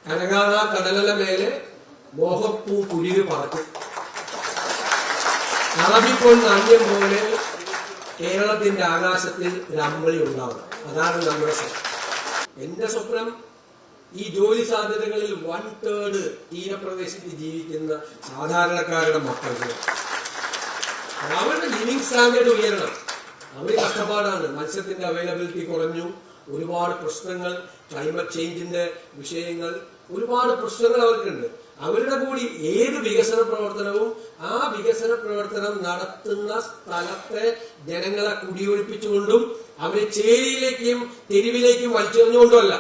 കനകാണ കടലല മേലെ മോഹപ്പൂ കുരുവി പറക്കും. അറബിപ്പോൾ നാണ്യം പോലെ കേരളത്തിന്റെ ആകാശത്തിൽ ഒരു അമ്പളി ഉണ്ടാവും. അതാണ് നമ്മുടെ സ്വപ്നം. എന്റെ സ്വപ്നം ഈ ജോലി സാധ്യതകളിൽ 1/3 തീരപ്രദേശത്ത് ജീവിക്കുന്ന സാധാരണക്കാരുടെ മക്കൾക്ക് അവരുടെ ലിവിങ് സ്റ്റാൻഡേർഡ് ഉയരണം. അവര് കഷ്ടപ്പാടാണ്. മത്സ്യത്തിന്റെ അവൈലബിലിറ്റി കുറഞ്ഞു, ഒരുപാട് പ്രശ്നങ്ങൾ, ക്ലൈമറ്റ് ചേഞ്ചിന്റെ വിഷയങ്ങൾ, ഒരുപാട് പ്രശ്നങ്ങൾ അവർക്കുണ്ട്. അവരുടെ കൂടി ഏത് വികസന പ്രവർത്തനവും ആ വികസന പ്രവർത്തനം നടത്തുന്ന സ്ഥലത്തെ ജനങ്ങളെ കുടിയൊഴിപ്പിച്ചുകൊണ്ടും അവരെ ചേരിയിലേക്കും തെരുവിലേക്കും വലിച്ചെറിഞ്ഞുകൊണ്ടുമല്ല,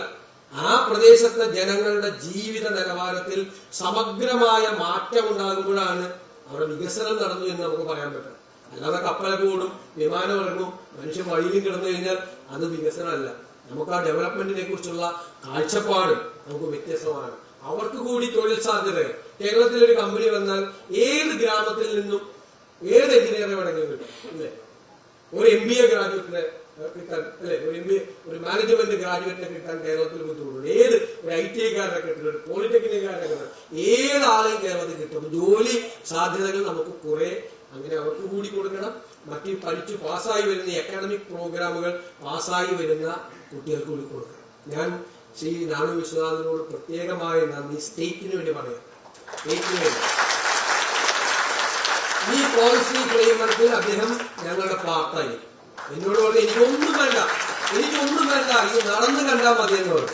ആ പ്രദേശത്തെ ജനങ്ങളുടെ ജീവിത നിലവാരത്തിൽ സമഗ്രമായ മാറ്റം ഉണ്ടാകുമ്പോഴാണ് അവിടെ വികസനം നടന്നു എന്ന് നമുക്ക് പറയാൻ പറ്റും. അല്ലാതെ കപ്പലൊക്കെ ഓടും, വിമാനം ഇറങ്ങും, മനുഷ്യൻ വഴിയിലും കിടന്നു കഴിഞ്ഞാൽ അത് വികസനമല്ല. നമുക്ക് ആ ഡെവലപ്മെന്റിനെ കുറിച്ചുള്ള കാഴ്ചപ്പാടും നമുക്ക് വ്യത്യസ്തമാണ്. അവർക്ക് കൂടി തൊഴിൽ സാധ്യതകൾ. കേരളത്തിൽ ഒരു കമ്പനി വന്നാൽ ഏത് ഗ്രാമത്തിൽ നിന്നും ഏത് എഞ്ചിനീയറെ വേണമെങ്കിലും കിട്ടും, അല്ലെ? ഒരു MBA ഗ്രാജുവേറ്റിനെ കിട്ടാൻ, അല്ലെ? ഒരു മാനേജ്മെന്റ് ഗ്രാജുവേറ്റിനെ കിട്ടാൻ കേരളത്തിൽ ബുദ്ധിമുട്ടുണ്ട്. ഏത് ഒരു ITക്കാരനെ കിട്ടും, ഒരു പോളിടെക്നിക്കാരനെ കിട്ടും, ഏതാളെയും കേരളത്തിൽ കിട്ടും. ജോലി സാധ്യതകൾ നമുക്ക് കുറെ അങ്ങനെ അവർക്ക് കൂടി കൊടുക്കണം. മറ്റ് പഠിച്ചു പാസ്സായി വരുന്ന അക്കാഡമിക് പ്രോഗ്രാമുകൾ പാസ്സായി വരുന്ന കുട്ടികൾക്ക് കൂടി കൊടുക്കണം. ഞാൻ ശ്രീ നാണു വിശ്വനാഥനോട് പ്രത്യേകമായ നന്ദി സ്റ്റേറ്റിന് വേണ്ടി പറയാം. സ്റ്റേറ്റിന് വേണ്ടി ഈ പോളിസി ഫ്രെയിംവർക്കിൽ അദ്ദേഹം ഞങ്ങളുടെ പാർട്ടായി എന്നോട് പറഞ്ഞു, എനിക്കൊന്നും വേണ്ട, ഇത് നടന്നു കണ്ടാൽ മതി എന്നോട്.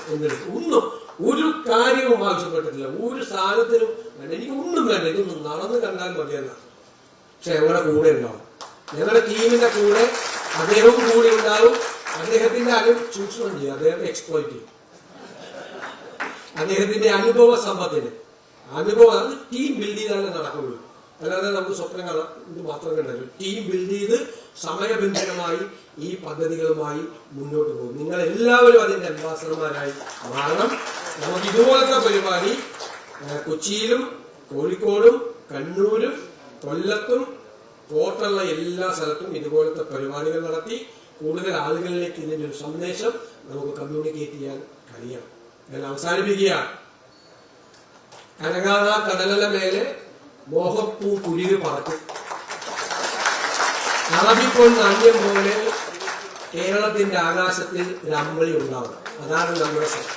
ഒന്നും ഒരു കാര്യവും ആവശ്യപ്പെട്ടിട്ടില്ല, ഒരു സാധനത്തിനും വേണ്ട, എനിക്കൊന്നും വേണ്ട, ഇതൊന്നും നടന്നു കണ്ടാൽ മതിയെന്ന. പക്ഷെ ഞങ്ങളുടെ കൂടെ ഉണ്ടാവും, ഞങ്ങളുടെ ടീമിന്റെ കൂടെ അദ്ദേഹവും കൂടി ഉണ്ടാവും. അദ്ദേഹത്തിന്റെ ചൂഷണം ചെയ്യും, അദ്ദേഹത്തെ എക്സ്പ്ലോയിറ്റ് ചെയ്യും. അദ്ദേഹത്തിന്റെ അനുഭവ സമ്പത്തിന് അത് ടീം ബിൽഡ് ചെയ്താലേ നടക്കുള്ളൂ. അല്ലാതെ നമുക്ക് സ്വപ്നം ഇത് മാത്രം കണ്ടല്ലോ. ടീം ബിൽഡ് ചെയ്ത് സമയബന്ധിതമായി ഈ പദ്ധതികളുമായി മുന്നോട്ട് പോകും. നിങ്ങൾ എല്ലാവരും അതിന്റെ അംബാസഡർമാരായി മാറണം. നമുക്ക് ഇതുപോലത്തെ പരിപാടി കൊച്ചിയിലും കോഴിക്കോടും കണ്ണൂരും കൊല്ലത്തും ടോട്ടലുള്ള എല്ലാ സ്ഥലത്തും ഇതുപോലത്തെ പരിപാടികൾ നടത്തി കൂടുതൽ ആളുകളിലേക്ക് ഇതിന്റെ ഒരു സന്ദേശം നമുക്ക് കമ്മ്യൂണിക്കേറ്റ് ചെയ്യാൻ കഴിയണം. ഞാൻ അവസാനിപ്പിക്കുക. കനകാണ കടലല മേലെ മോഹപ്പൂ കുരുവി പറക്കും. അറബിപ്പോൾ നാണ്യം പോലെ കേരളത്തിന്റെ ആകാശത്തിൽ ഒരു അമ്പളി ഉണ്ടാവും. അതാണ് നമ്മുടെ സ്വപ്നം.